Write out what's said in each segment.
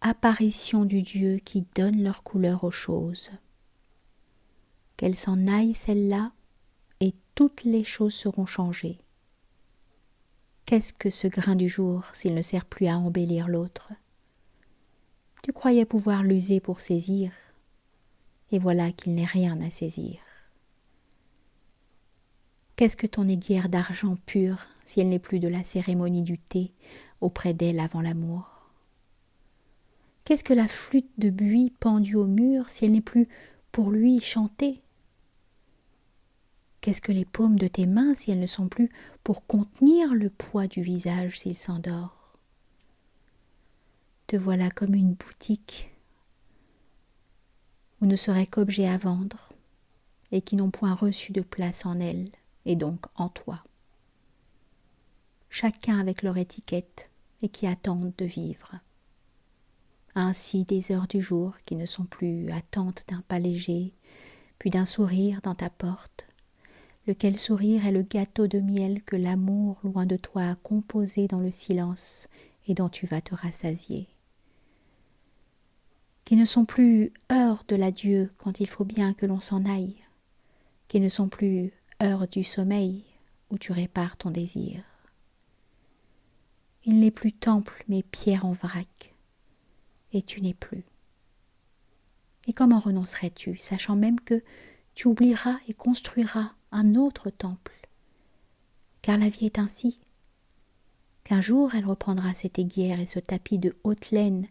apparition du Dieu qui donne leur couleur aux choses. Qu'elle s'en aille celle-là, et toutes les choses seront changées. Qu'est-ce que ce grain du jour s'il ne sert plus à embellir l'autre? Tu croyais pouvoir l'user pour saisir, et voilà qu'il n'est rien à saisir. Qu'est-ce que ton aiguille d'argent pur si elle n'est plus de la cérémonie du thé auprès d'elle avant l'amour? Qu'est-ce que la flûte de buis pendue au mur si elle n'est plus pour lui chanter? Qu'est-ce que les paumes de tes mains si elles ne sont plus pour contenir le poids du visage s'il s'endort? Te voilà comme une boutique où ne serait qu'objets à vendre et qui n'ont point reçu de place en elle et donc en toi. Chacun avec leur étiquette et qui attendent de vivre. Ainsi des heures du jour qui ne sont plus attentes d'un pas léger, puis d'un sourire dans ta porte, lequel sourire est le gâteau de miel que l'amour loin de toi a composé dans le silence et dont tu vas te rassasier. Qui ne sont plus heures de l'adieu quand il faut bien que l'on s'en aille, qui ne sont plus heures du sommeil où tu répares ton désir. Il n'est plus temple mais pierre en vrac, et tu n'es plus. Et comment renoncerais-tu, sachant même que tu oublieras et construiras un autre temple? Car la vie est ainsi, qu'un jour elle reprendra cette aiguière et ce tapis de haute laine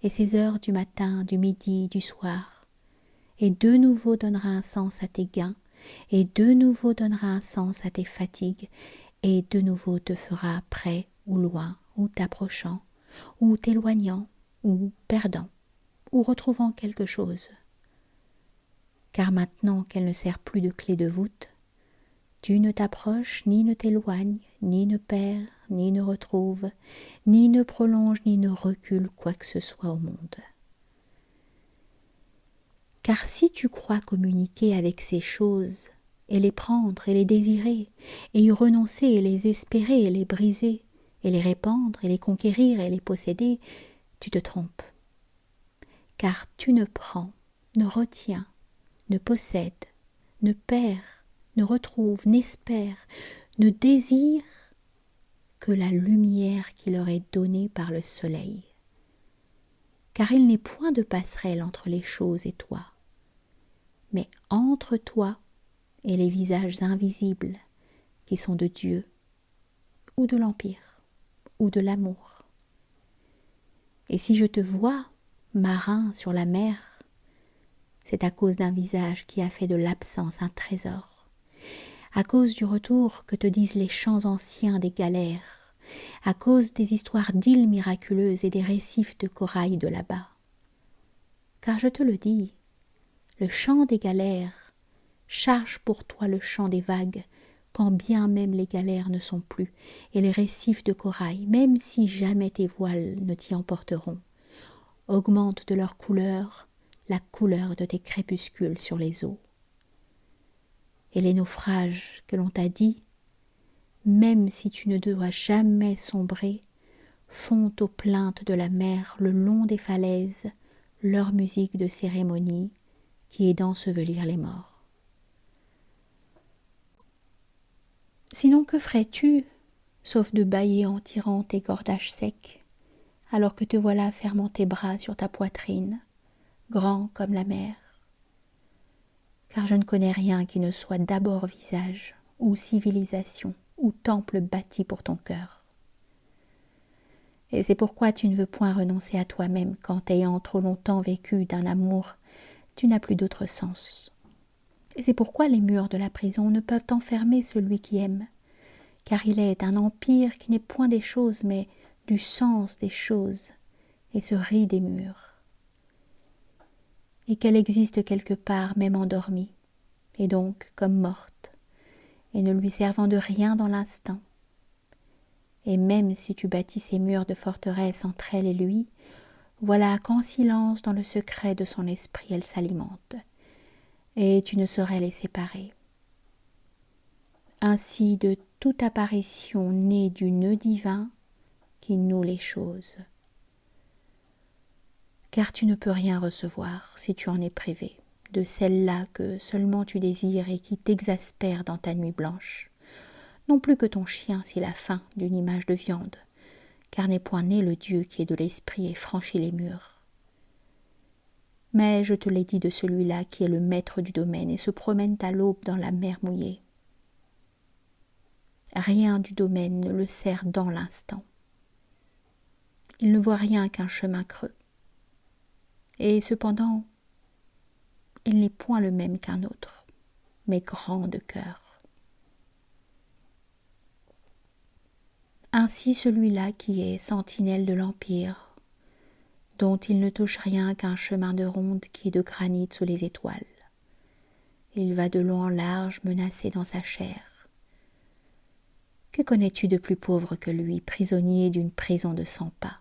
et ses heures du matin, du midi, du soir, et de nouveau donnera un sens à tes gains, et de nouveau donnera un sens à tes fatigues, et de nouveau te fera près ou loin, ou t'approchant, ou t'éloignant, ou perdant, ou retrouvant quelque chose. Car maintenant qu'elle ne sert plus de clé de voûte, tu ne t'approches, ni ne t'éloignes, ni ne perds, ni ne retrouves, ni ne prolonges, ni ne recules quoi que ce soit au monde. Car si tu crois communiquer avec ces choses, et les prendre, et les désirer, et y renoncer, et les espérer, et les briser, et les répandre, et les conquérir, et les posséder, tu te trompes. Car tu ne prends, ne retiens, ne possèdes, ne perds, ne retrouve, n'espère, ne désire que la lumière qui leur est donnée par le soleil. Car il n'est point de passerelle entre les choses et toi, mais entre toi et les visages invisibles qui sont de Dieu, ou de l'Empire, ou de l'amour. Et si je te vois, marin sur la mer, c'est à cause d'un visage qui a fait de l'absence un trésor, à cause du retour que te disent les chants anciens des galères, à cause des histoires d'îles miraculeuses et des récifs de corail de là-bas. Car je te le dis, le chant des galères charge pour toi le chant des vagues, quand bien même les galères ne sont plus, et les récifs de corail, même si jamais tes voiles ne t'y emporteront, augmentent de leur couleur la couleur de tes crépuscules sur les eaux. Et les naufrages que l'on t'a dit, même si tu ne dois jamais sombrer, font aux plaintes de la mer le long des falaises leur musique de cérémonie qui est d'ensevelir les morts. Sinon que ferais-tu, sauf de bâiller en tirant tes cordages secs, alors que te voilà fermant tes bras sur ta poitrine, grand comme la mer? Car je ne connais rien qui ne soit d'abord visage, ou civilisation, ou temple bâti pour ton cœur. Et c'est pourquoi tu ne veux point renoncer à toi-même quand, ayant trop longtemps vécu d'un amour, tu n'as plus d'autre sens. Et c'est pourquoi les murs de la prison ne peuvent enfermer celui qui aime, car il est un empire qui n'est point des choses, mais du sens des choses, et se rit des murs. Et qu'elle existe quelque part, même endormie, et donc comme morte, et ne lui servant de rien dans l'instant. Et même si tu bâtis ces murs de forteresse entre elle et lui, voilà qu'en silence dans le secret de son esprit elle s'alimente, et tu ne saurais les séparer. Ainsi de toute apparition née du nœud divin qui noue les choses. car tu ne peux rien recevoir si tu en es privé, de celle-là que seulement tu désires et qui t'exaspère dans ta nuit blanche. Non plus que ton chien s'il a faim d'une image de viande, car n'est point né le Dieu qui est de l'esprit et franchit les murs. Mais je te l'ai dit de celui-là qui est le maître du domaine et se promène à l'aube dans la mer mouillée. Rien du domaine ne le sert dans l'instant. Il ne voit rien qu'un chemin creux. Et cependant, il n'est point le même qu'un autre, mais grand de cœur. Ainsi celui-là qui est sentinelle de l'Empire, dont il ne touche rien qu'un chemin de ronde qui est de granit sous les étoiles. Il va de long en large menacé dans sa chair. Que connais-tu de plus pauvre que lui, prisonnier d'une prison de 100 pas,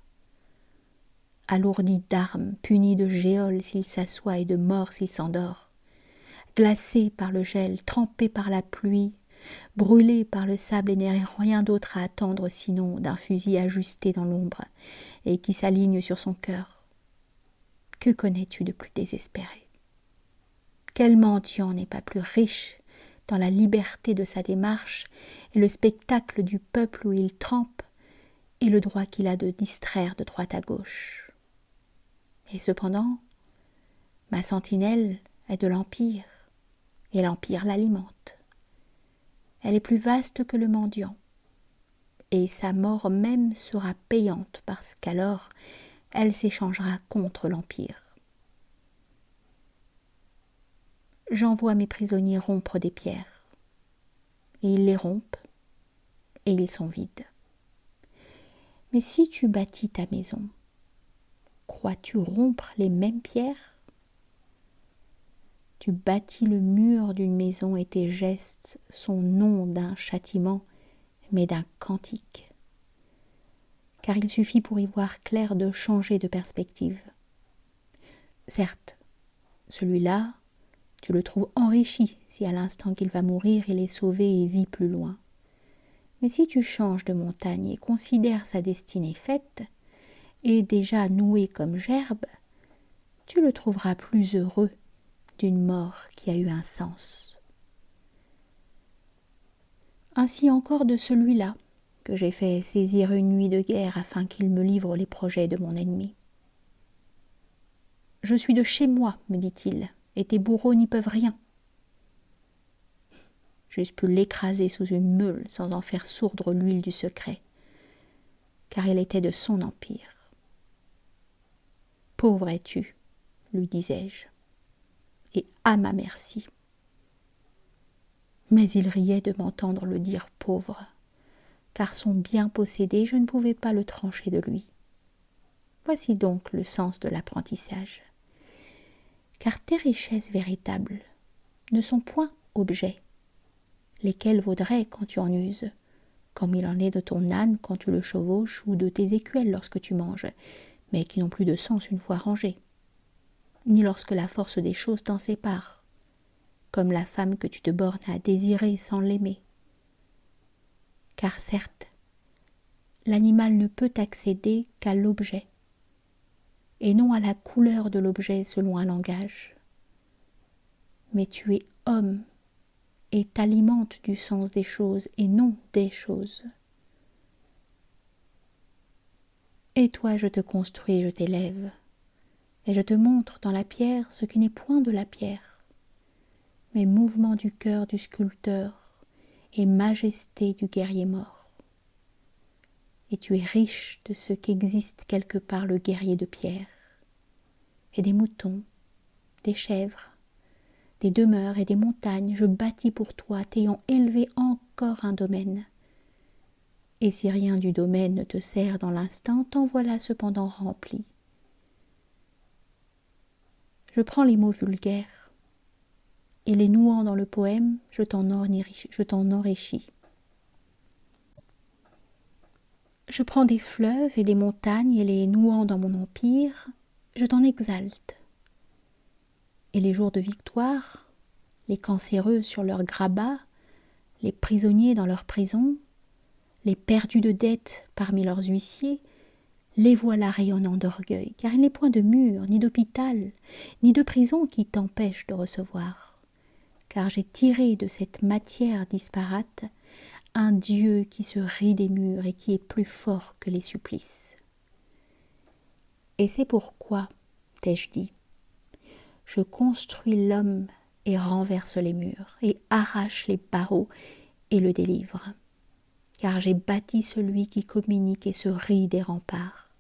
alourdi d'armes, puni de géoles s'il s'assoit et de mort s'il s'endort, glacé par le gel, trempé par la pluie, brûlé par le sable et n'ayant rien d'autre à attendre sinon d'un fusil ajusté dans l'ombre et qui s'aligne sur son cœur. Que connais-tu de plus désespéré? Quel mendiant n'est pas plus riche dans la liberté de sa démarche et le spectacle du peuple où il trempe et le droit qu'il a de distraire de droite à gauche? Et cependant, ma sentinelle est de l'Empire, et l'Empire l'alimente. Elle est plus vaste que le mendiant, et sa mort même sera payante, parce qu'alors elle s'échangera contre l'Empire. J'envoie mes prisonniers rompre des pierres, et ils les rompent, et ils sont vides. Mais si tu bâtis ta maison, crois-tu rompre les mêmes pierres? Tu bâtis le mur d'une maison et tes gestes sont non d'un châtiment, mais d'un cantique. Car il suffit pour y voir clair de changer de perspective. Certes, celui-là, tu le trouves enrichi si à l'instant qu'il va mourir, il est sauvé et vit plus loin. Mais si tu changes de montagne et considères sa destinée faite, et déjà nouée comme gerbe, tu le trouveras plus heureux d'une mort qui a eu un sens. Ainsi encore de celui-là, que j'ai fait saisir une nuit de guerre afin qu'il me livre les projets de mon ennemi. « Je suis de chez moi, me dit-il, et tes bourreaux n'y peuvent rien. » J'eusse pu l'écraser sous une meule sans en faire sourdre l'huile du secret, car il était de son empire. « Pauvre es-tu, lui disais-je, et à ma merci. » Mais il riait de m'entendre le dire pauvre, car son bien possédé, je ne pouvais pas le trancher de lui. Voici donc le sens de l'apprentissage. Car tes richesses véritables ne sont point objets, lesquels vaudraient quand tu en uses, comme il en est de ton âne quand tu le chevauches ou de tes écuelles lorsque tu manges, mais qui n'ont plus de sens une fois rangés, ni lorsque la force des choses t'en sépare, comme la femme que tu te bornes à désirer sans l'aimer. Car certes, l'animal ne peut accéder qu'à l'objet, et non à la couleur de l'objet selon un langage. Mais tu es homme, et t'alimentes du sens des choses, et non des choses. Et toi je te construis, je t'élève, et je te montre dans la pierre ce qui n'est point de la pierre, mais mouvement du cœur du sculpteur, et majesté du guerrier mort. Et tu es riche de ce qu'existe quelque part le guerrier de pierre, et des moutons, des chèvres, des demeures et des montagnes, je bâtis pour toi, t'ayant élevé encore un domaine. Et si rien du domaine ne te sert dans l'instant, t'en voilà cependant rempli. Je prends les mots vulgaires, et les nouant dans le poème, je t'en enrichis. Je prends des fleuves et des montagnes, et les nouant dans mon empire, je t'en exalte. Et les jours de victoire, les cancéreux sur leurs grabats, les prisonniers dans leurs prisons, les perdus de dettes parmi leurs huissiers, Les voilà rayonnants d'orgueil, car il n'est point de mur, ni d'hôpital, ni de prison qui t'empêche de recevoir. Car j'ai tiré de cette matière disparate un Dieu qui se rit des murs et qui est plus fort que les supplices. Et c'est pourquoi, t'ai-je dit, je construis l'homme et renverse les murs, et arrache les barreaux et le délivre. Car j'ai bâti celui qui communique et se rit des remparts,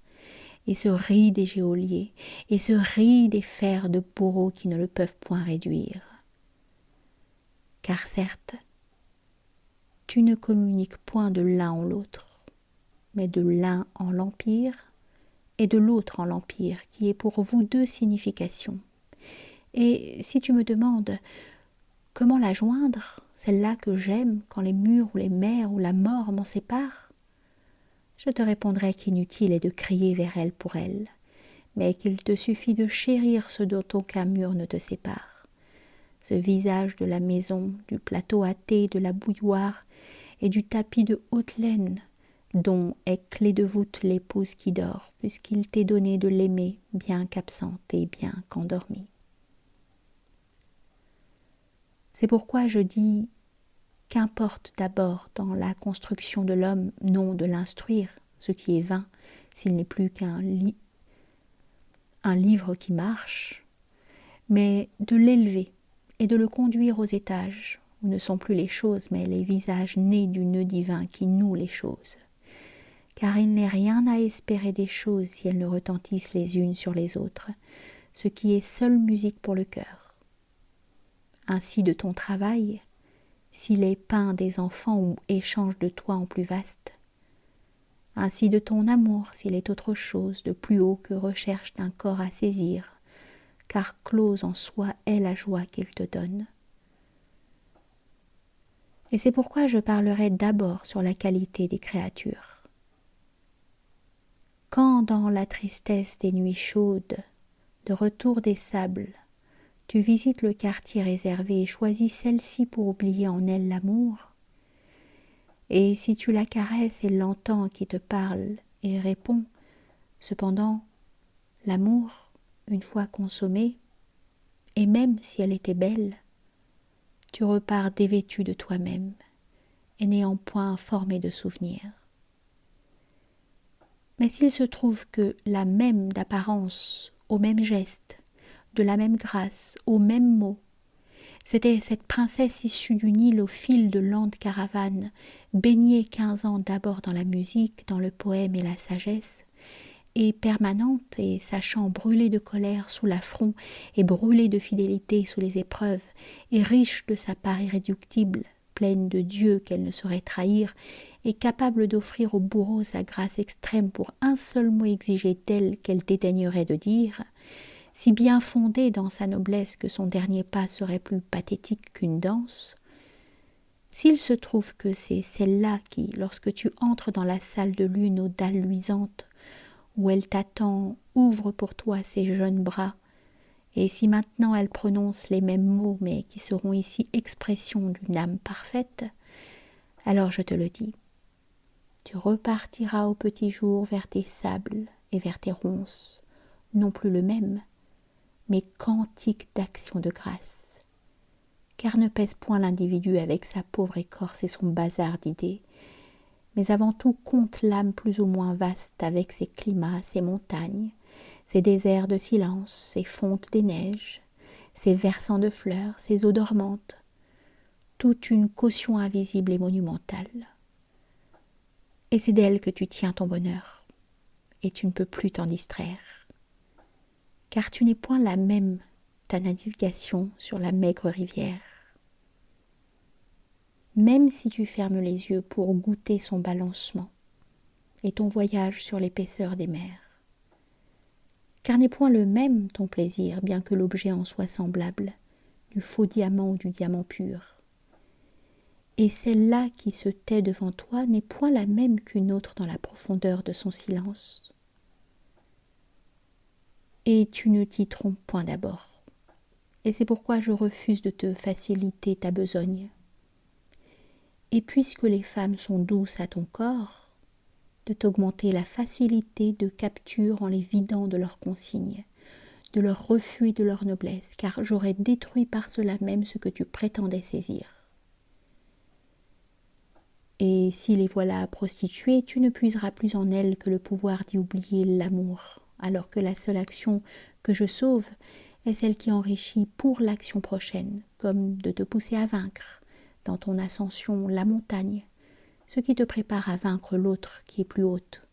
et se rit des geôliers, et se rit des fers de bourreaux qui ne le peuvent point réduire. Car certes, tu ne communiques point de l'un en l'autre, mais de l'un en l'empire, et de l'autre en l'empire, qui est pour vous deux significations. Et si tu me demandes comment la joindre, celle-là que j'aime, quand les murs ou les mers ou la mort m'en séparent, je te répondrai qu'inutile est de crier vers elle pour elle, mais qu'il te suffit de chérir ce dont aucun mur ne te sépare. Ce visage de la maison, du plateau à thé, de la bouilloire et du tapis de haute laine, dont est clé de voûte l'épouse qui dort, puisqu'il t'est donné de l'aimer, bien qu'absente et bien qu'endormie. C'est pourquoi je dis qu'importe d'abord dans la construction de l'homme, non de l'instruire, ce qui est vain, s'il n'est plus qu'un livre qui marche, mais de l'élever et de le conduire aux étages, où ne sont plus les choses, mais les visages nés du nœud divin qui noue les choses. Car il n'est rien à espérer des choses si elles ne retentissent les unes sur les autres, ce qui est seule musique pour le cœur. Ainsi de ton travail, s'il est peint des enfants ou échange de toi en plus vaste. Ainsi de ton amour, s'il est autre chose de plus haut que recherche d'un corps à saisir, car close en soi est la joie qu'il te donne. Et c'est pourquoi je parlerai d'abord sur la qualité des créatures. Quand dans la tristesse des nuits chaudes, de retour des sables, tu visites le quartier réservé et choisis celle-ci pour oublier en elle l'amour, et si tu la caresses et l'entends qui te parle et répond, cependant, l'amour, une fois consommé, et même si elle était belle, tu repars dévêtu de toi-même et n'ayant point formé de souvenirs. Mais s'il se trouve que la même d'apparence, au même geste, de la même grâce, au même mot, c'était cette princesse issue du Nil au fil de lentes caravanes, baignée 15 ans d'abord dans la musique, dans le poème et la sagesse, et permanente et sachant brûler de colère sous l'affront et brûler de fidélité sous les épreuves, et riche de sa part irréductible, pleine de Dieu qu'elle ne saurait trahir, et capable d'offrir au bourreau sa grâce extrême pour un seul mot exigé d'elle qu'elle dédaignerait de dire, si bien fondée dans sa noblesse que son dernier pas serait plus pathétique qu'une danse, s'il se trouve que c'est celle-là qui, lorsque tu entres dans la salle de lune aux dalles luisantes, où elle t'attend, ouvre pour toi ses jeunes bras, et si maintenant elle prononce les mêmes mots, mais qui seront ici expression d'une âme parfaite, alors je te le dis, tu repartiras au petit jour vers tes sables et vers tes ronces, non plus le même, mais cantique d'action de grâce. Car ne pèse point l'individu avec sa pauvre écorce et son bazar d'idées, mais avant tout compte l'âme plus ou moins vaste avec ses climats, ses montagnes, ses déserts de silence, ses fontes des neiges, ses versants de fleurs, ses eaux dormantes, toute une caution invisible et monumentale. Et c'est d'elle que tu tiens ton bonheur, et tu ne peux plus t'en distraire, car tu n'es point la même ta navigation sur la maigre rivière. Même si tu fermes les yeux pour goûter son balancement et ton voyage sur l'épaisseur des mers. Car n'est point le même ton plaisir, bien que l'objet en soit semblable, du faux diamant ou du diamant pur. Et celle-là qui se tait devant toi n'est point la même qu'une autre dans la profondeur de son silence. Et tu ne t'y trompes point d'abord. Et c'est pourquoi je refuse de te faciliter ta besogne. Et puisque les femmes sont douces à ton corps, de t'augmenter la facilité de capture en les vidant de leurs consignes, de leur refus et de leur noblesse, car j'aurais détruit par cela même ce que tu prétendais saisir. Et si les voilà prostituées, tu ne puiseras plus en elles que le pouvoir d'y oublier l'amour, alors que la seule action que je sauve est celle qui enrichit pour l'action prochaine, comme de te pousser à vaincre, dans ton ascension, la montagne, ce qui te prépare à vaincre l'autre qui est plus haute,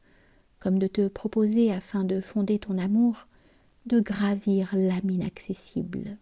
comme de te proposer, afin de fonder ton amour, de gravir l'âme inaccessible.